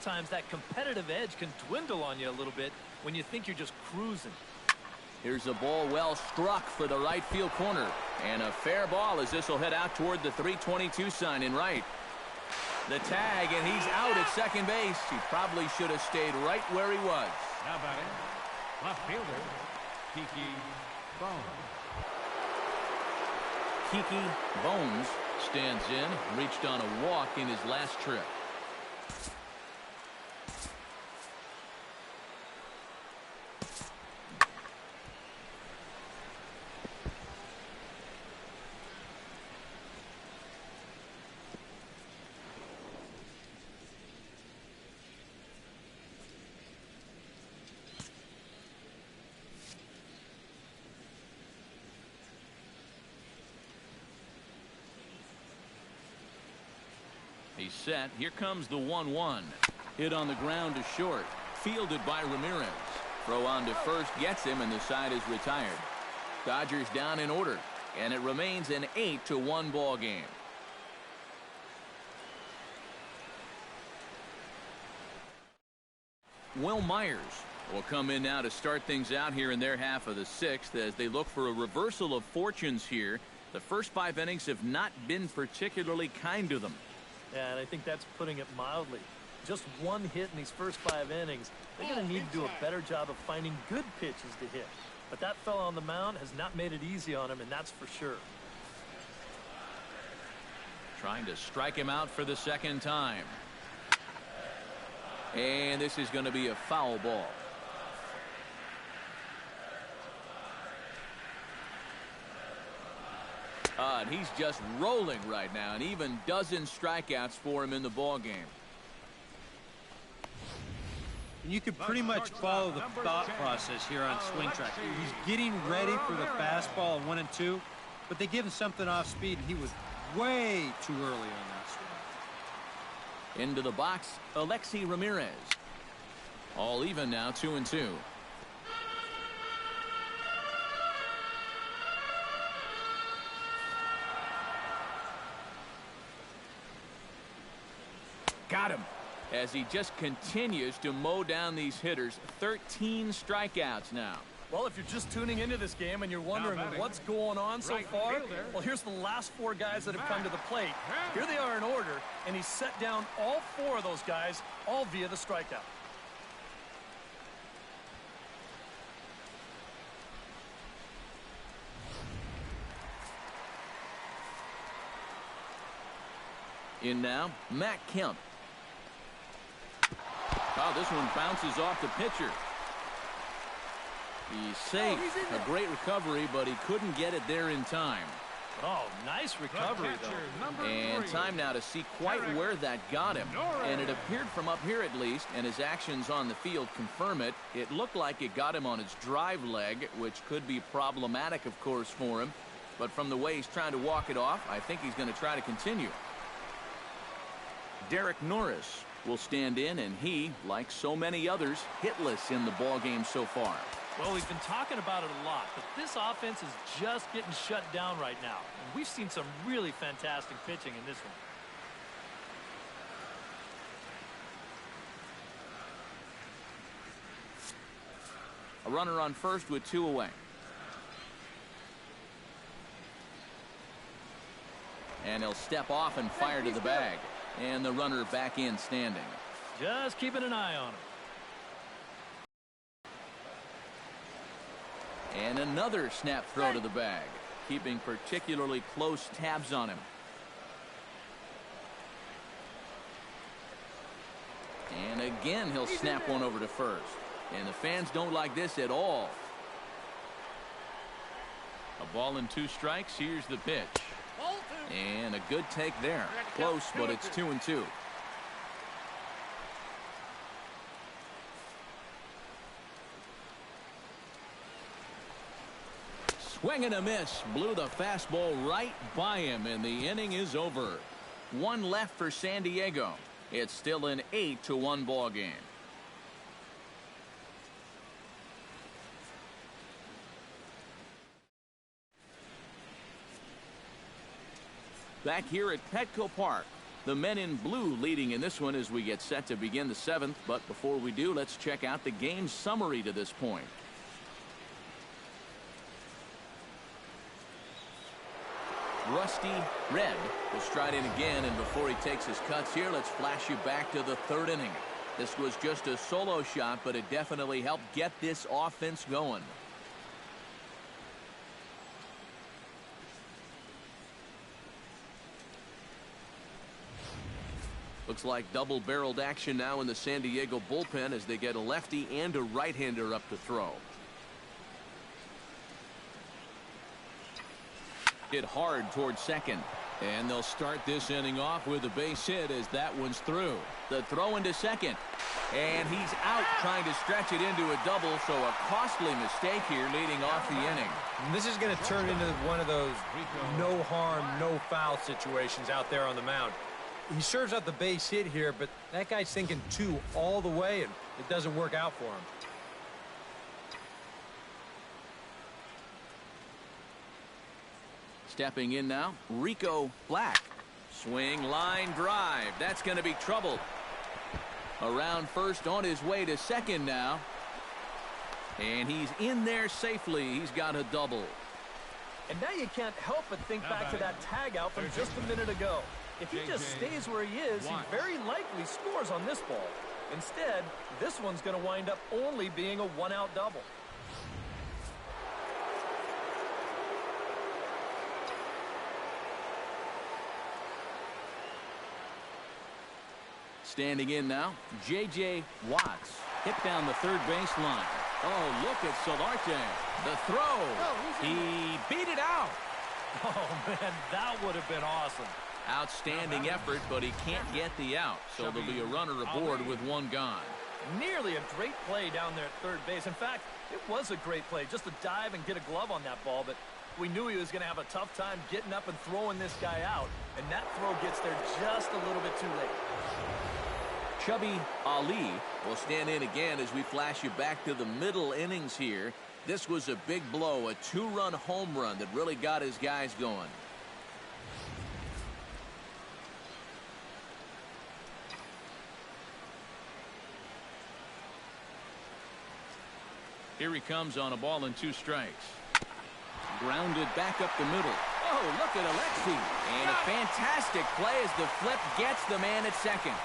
sometimes that competitive edge can dwindle on you a little bit when you think you're just cruising. Here's a ball well struck for the right field corner. And a fair ball as this will head out toward the 322 sign in right. The tag, and he's out at second base. He probably should have stayed right where he was. How about it? Left fielder, Kiki Bones. Kiki Bones stands in, reached on a walk in his last trip. He's set. Here comes the 1-1. Hit on the ground to short. Fielded by Ramirez. Throw on to first gets him, and the side is retired. Dodgers down in order, and it remains an 8-1 ball game. Will Myers will come in now to start things out here in their half of the sixth as they look for a reversal of fortunes here. The first 5 innings have not been particularly kind to them. Yeah, and I think that's putting it mildly. Just one hit in these first 5 innings. They're going to need to do a better job of finding good pitches to hit. But that fella on the mound has not made it easy on him, and that's for sure. Trying to strike him out for the second time. And this is going to be a foul ball. And he's just rolling right now, and even dozen strikeouts for him in the ball game. And you can pretty much follow the thought process here on Swing Track. He's getting ready for the fastball on 1 and 2, but they give him something off speed, and he was way too early on that swing. Into the box, Alexi Ramirez. All even now, 2-2. Got him. As he just continues to mow down these hitters. 13 strikeouts now. Well, if you're just tuning into this game and you're wondering what's going on so far, well, here's the last 4 guys that have come to the plate. Here they are in order, and he's set down all 4 of those guys, all via the strikeout. In now, Matt Kemp. Oh, this one bounces off the pitcher. He's safe. A great recovery, but he couldn't get it there in time. Oh, nice recovery, though. And time now to see quite where that got him. And it appeared from up here at least, and his actions on the field confirm it. It looked like it got him on his drive leg, which could be problematic, of course, for him. But from the way he's trying to walk it off, I think he's going to try to continue. Derek Norris will stand in, and he, like so many others, hitless in the ball game so far. Well, we've been talking about it a lot, but this offense is just getting shut down right now. And we've seen some really fantastic pitching in this one. A runner on first with 2 away. And he'll step off and fire to the bag. And the runner back in standing. Just keeping an eye on him. And another snap throw to the bag. Keeping particularly close tabs on him. And again, he'll snap one over to first. And the fans don't like this at all. A ball and 2 strikes. Here's the pitch. And a good take there. Close, but it's 2-2. Swing and a miss. Blew the fastball right by him, and the inning is over. 1 left for San Diego. It's still an 8-1 ball game. Back here at Petco Park, The men in blue leading in this one as we get set to begin the 7th. But before we do, let's check out the game summary to this point. Rusty Red will stride in again, and before he takes his cuts here, let's flash you back to the 3rd inning. This was just a solo shot, but it definitely helped get this offense going. Looks like double-barreled action now in the San Diego bullpen as they get a lefty and a right-hander up to throw. Hit hard towards second. And they'll start this inning off with a base hit as that one's through. The throw into second. And he's out trying to stretch it into a double, so a costly mistake here leading off the inning. And this is going to turn into one of those no harm, no foul situations out there on the mound. He serves out the base hit here, but that guy's thinking 2 all the way, and it doesn't work out for him. Stepping in now, Rico Black. Swing, line, drive. That's going to be trouble. Around first, on his way to second now. And he's in there safely. He's got a double. And now you can't help but think back to that tag out from just a minute ago. If he just stays where he is, he very likely scores on this ball. Instead, this one's going to wind up only being a 1-out double. Standing in now, J.J. Watts. Hit down the third base line. Oh, look at Solarte. The throw. He beat it out. Oh, man, that would have been awesome. Outstanding effort, but he can't get the out. So there'll be a runner aboard with one gone. Nearly a great play down there at third base. In fact, it was a great play just to dive and get a glove on that ball, but we knew he was going to have a tough time getting up and throwing this guy out, and that throw gets there just a little bit too late. Chubby Ali will stand in again as we flash you back to the middle innings here. This was a big blow, a 2-run home run that really got his guys going. Here he comes on a ball and 2 strikes. Grounded back up the middle. Oh, look at Alexi. And a fantastic play as the flip gets the man at second.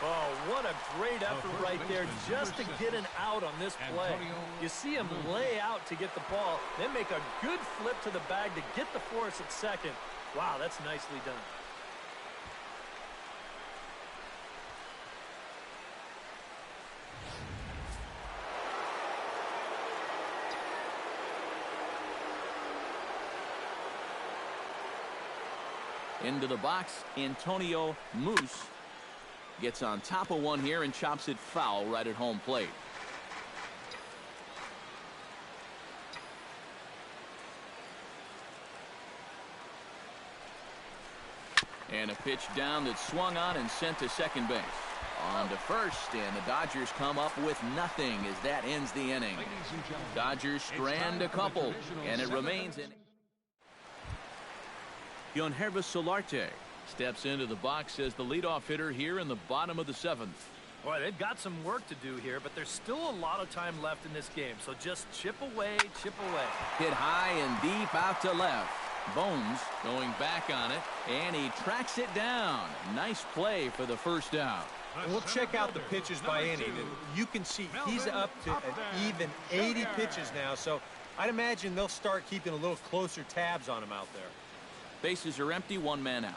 Oh, what a great effort right there just to get an out on this play. You see him lay out to get the ball, then make a good flip to the bag to get the force at second. Wow, that's nicely done. Into the box, Antonio Moose gets on top of one here and chops it foul right at home plate. And a pitch down that swung on and sent to second base. On to first, and the Dodgers come up with nothing as that ends the inning. Dodgers strand a couple, and it remains in. Yonhervis Solarte steps into the box as the leadoff hitter here in the bottom of the 7th. Boy, they've got some work to do here, but there's still a lot of time left in this game, so just chip away, chip away. Hit high and deep out to left. Bones going back on it, and he tracks it down. Nice play for the first out. And we'll check out the pitches by inning. You can see he's up to an even 80 pitches now, so I'd imagine they'll start keeping a little closer tabs on him out there. Bases are empty, 1 man out.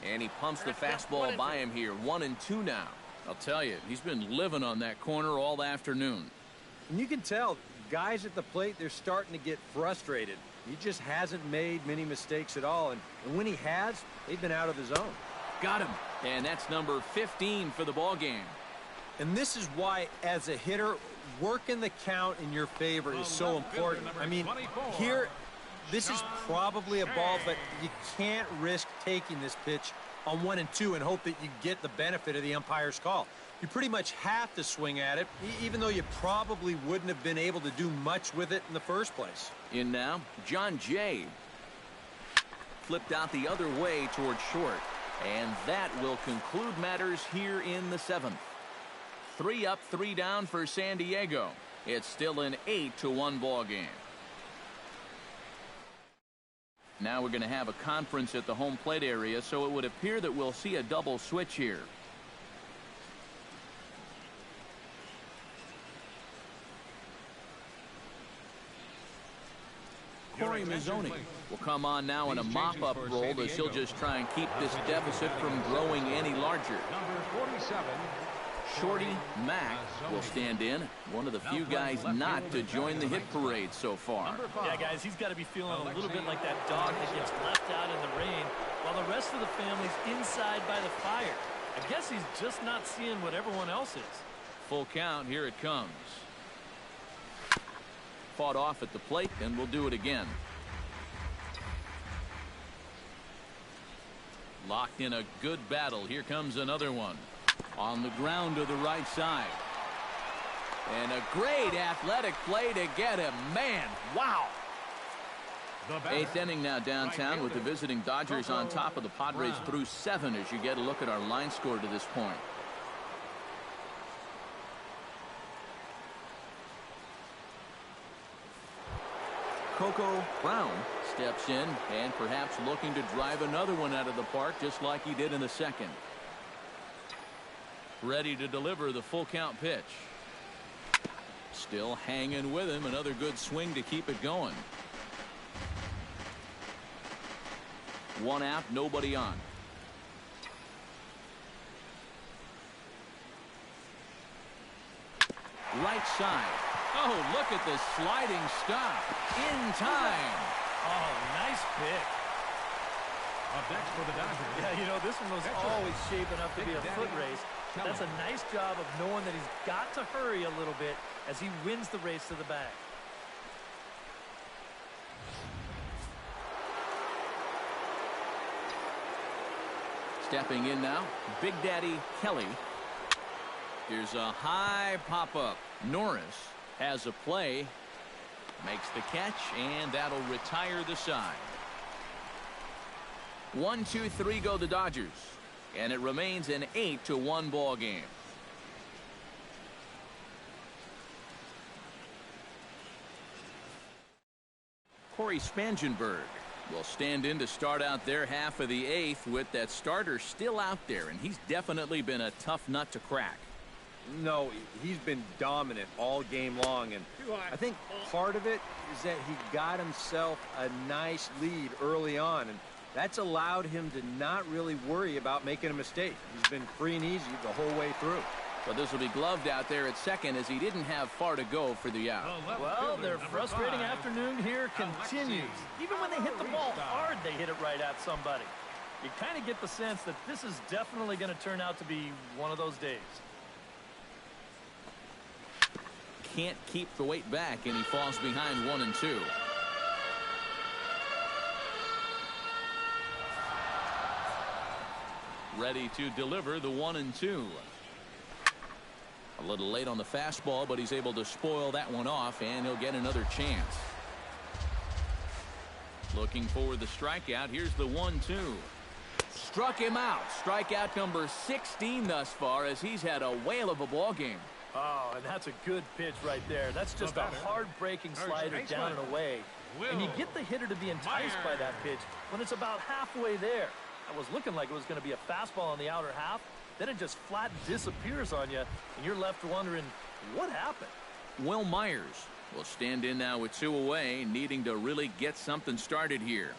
And he pumps the fastball by him here. 1-2 now. I'll tell you, he's been living on that corner all afternoon. And you can tell, guys at the plate, they're starting to get frustrated. He just hasn't made many mistakes at all. And when he has, they've been out of the zone. Got him. And that's number 15 for the ball game. And this is why, as a hitter, working the count in your favor is so important. I mean, here, this is probably a ball, but you can't risk taking this pitch on 1-2 and hope that you get the benefit of the umpire's call. You pretty much have to swing at it, even though you probably wouldn't have been able to do much with it in the first place. In now, John Jay. flipped out the other way toward short. And that will conclude matters here in the 7th. 3 up, 3 down for San Diego. It's still an 8-1 ball game. Now we're going to have a conference at the home plate area, so it would appear that we'll see a double switch here. Corey Mazzoni will come on now in a mop-up role as he'll just try and keep this deficit from growing any larger. Number 47. Shorty Mack will stand in, one of the few guys not to join the hit parade so far. Yeah, guys, he's got to be feeling a little bit like that dog that gets left out in the rain while the rest of the family's inside by the fire. I guess he's just not seeing what everyone else is. Full count, here it comes. Fought off at the plate, and we'll do it again. Locked in a good battle. Here comes another one. On the ground to the right side. And a great athletic play to get him. Man, wow. 8th inning now downtown with the visiting Dodgers on top of the Padres through 7 as you get a look at our line score to this point. Coco Brown steps in and perhaps looking to drive another one out of the park just like he did in the 2nd. Ready to deliver the full count pitch. Still hanging with him. Another good swing to keep it going. 1 out, nobody on. Right side. Oh, look at the sliding stop. In time. Oh, nice pick. Up next for the Dodgers. Yeah, you know, this one was always shaping up to be a foot race. That's a nice job of knowing that he's got to hurry a little bit as he wins the race to the bag. Stepping in now, Big Daddy Kelly. Here's a high pop-up. Norris has a play, makes the catch, and that'll retire the side. 1, 2, 3 go the Dodgers, and it remains an 8-1 ball game. Corey Spangenberg will stand in to start out their half of the 8th with that starter still out there, and he's definitely been a tough nut to crack. No, he's been dominant all game long, and I think part of it is that he got himself a nice lead early on, and that's allowed him to not really worry about making a mistake. He's been free and easy the whole way through. But this will be gloved out there at second as he didn't have far to go for the out. Well, their frustrating afternoon here continues. Even when they hit the ball hard, they hit it right at somebody. You kind of get the sense that this is definitely going to turn out to be one of those days. Can't keep the weight back, and he falls behind 1 and 2. Ready to deliver the 1 and 2. A little late on the fastball, but he's able to spoil that one off, and he'll get another chance. Looking for the strikeout. Here's the 1-2. Struck him out. Strikeout number 16 thus far as he's had a whale of a ball game. Oh, and that's a good pitch right there. That's just a hard-breaking slider down and away. And you get the hitter to be enticed by that pitch when it's about halfway there. It was looking like it was going to be a fastball on the outer half. Then it just flat disappears on you, and you're left wondering, what happened? Will Myers will stand in now with 2 away, needing to really get something started here.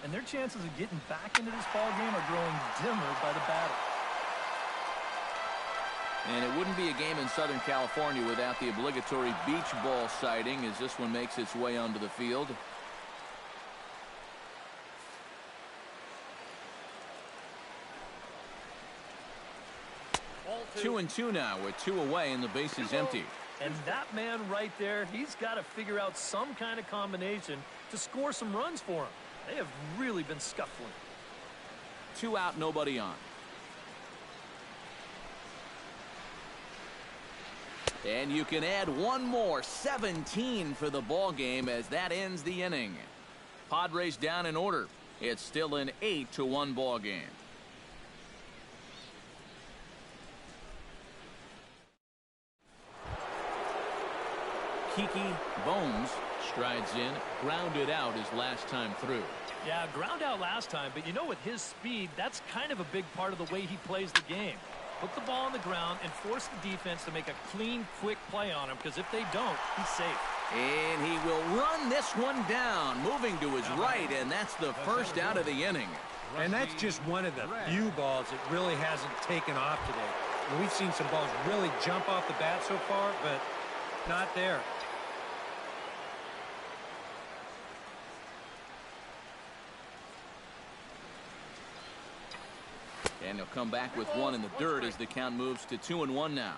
And their chances of getting back into this ball game are growing dimmer by the batter. And it wouldn't be a game in Southern California without the obligatory beach ball sighting as this one makes its way onto the field. Two and 2 now with 2 away and the base is empty. And that man right there, he's got to figure out some kind of combination to score some runs for him. They have really been scuffling. 2 out, nobody on. And you can add 1 more, 17 for the ball game as that ends the inning. Padres down in order. It's still an 8-1 ball game. Kiki Bones strides in, grounded out his last time through. Yeah, ground out last time, but you know, with his speed, that's kind of a big part of the way he plays the game. Put the ball on the ground and force the defense to make a clean, quick play on him, because if they don't, he's safe. And he will run this one down, moving to his right, and that's the first out of the inning. And that's just one of the few balls that really hasn't taken off today. And we've seen some balls really jump off the bat so far, but not there. And he'll come back with one in the dirt as the count moves to 2-1 now.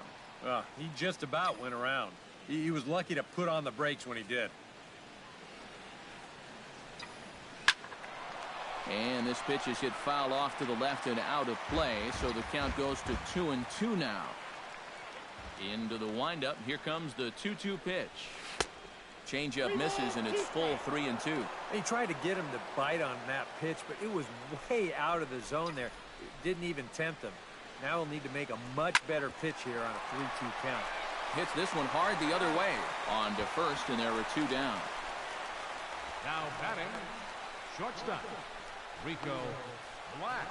He just about went around. He was lucky to put on the brakes when he did. And this pitch is hit foul off to the left and out of play, so the count goes to 2-2 now. Into the windup. Here comes the 2-2 pitch. Changeup misses, and it's full 3-2. He tried to get him to bite on that pitch, but it was way out of the zone there. It didn't even tempt him. Now he'll need to make a much better pitch here on a 3-2 count. Hits this one hard the other way. On to first, and there are 2 down. Now batting, shortstop, Rico Black.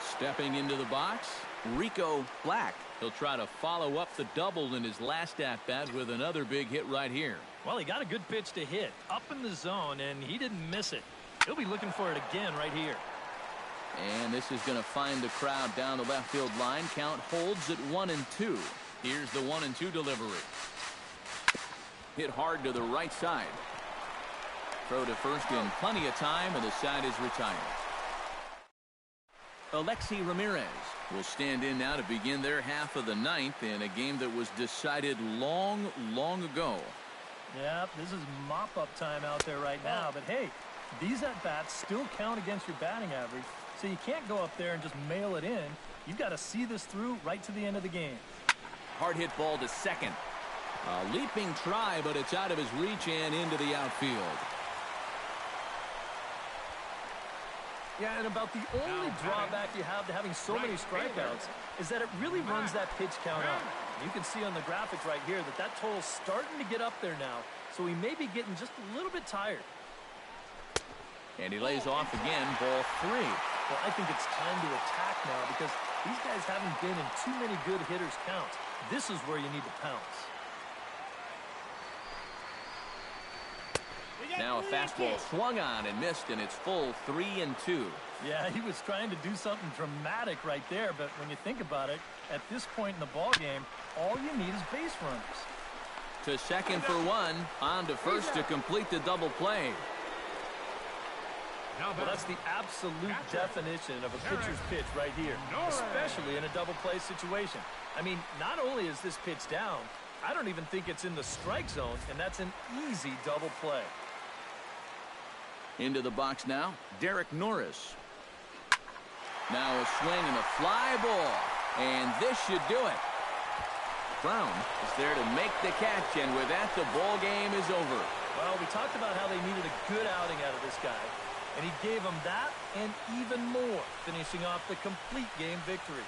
Stepping into the box, Rico Black. He'll try to follow up the double in his last at-bat with another big hit right here. Well, he got a good pitch to hit up in the zone, and he didn't miss it. He'll be looking for it again right here. And this is going to find the crowd down the left field line. Count holds at 1-2. Here's the 1-2 delivery. Hit hard to the right side. Throw to first in plenty of time, and the side is retired. Alexi Ramirez will stand in now to begin their half of the ninth in a game that was decided long, long ago. Yeah, this is mop-up time out there right now, but hey, these at-bats still count against your batting average, so you can't go up there and just mail it in. You've got to see this through right to the end of the game. Hard hit ball to second. A leaping try, but it's out of his reach and into the outfield. Yeah, and about the only drawback you have to having so many strikeouts is that it really runs that pitch count up. You can see on the graphic right here that total's starting to get up there now, so he may be getting just a little bit tired. And he lays off again, ball 3. Well, I think it's time to attack now because these guys haven't been in too many good hitters' counts. This is where you need to pounce. Now a fastball swung on and missed, and it's full 3-2. Yeah, he was trying to do something dramatic right there, but when you think about it, at this point in the ball game, all you need is base runners. To second for 1, on to first to complete the double play. Well, that's the absolute definition of a pitcher's pitch right here, especially in a double play situation. I mean, not only is this pitch down, I don't even think it's in the strike zone, and that's an easy double play. Into the box now, Derek Norris. Now a swing and a fly ball, and this should do it. Brown is there to make the catch, and with that, the ball game is over. Well, we talked about how they needed a good outing out of this guy, and he gave them that and even more, finishing off the complete game victory.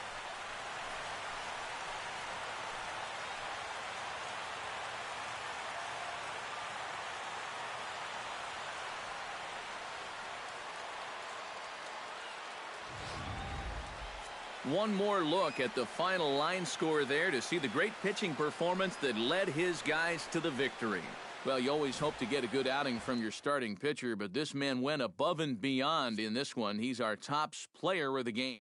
One more look at the final line score there to see the great pitching performance that led his guys to the victory. Well, you always hope to get a good outing from your starting pitcher, but this man went above and beyond in this one. He's our top player of the game.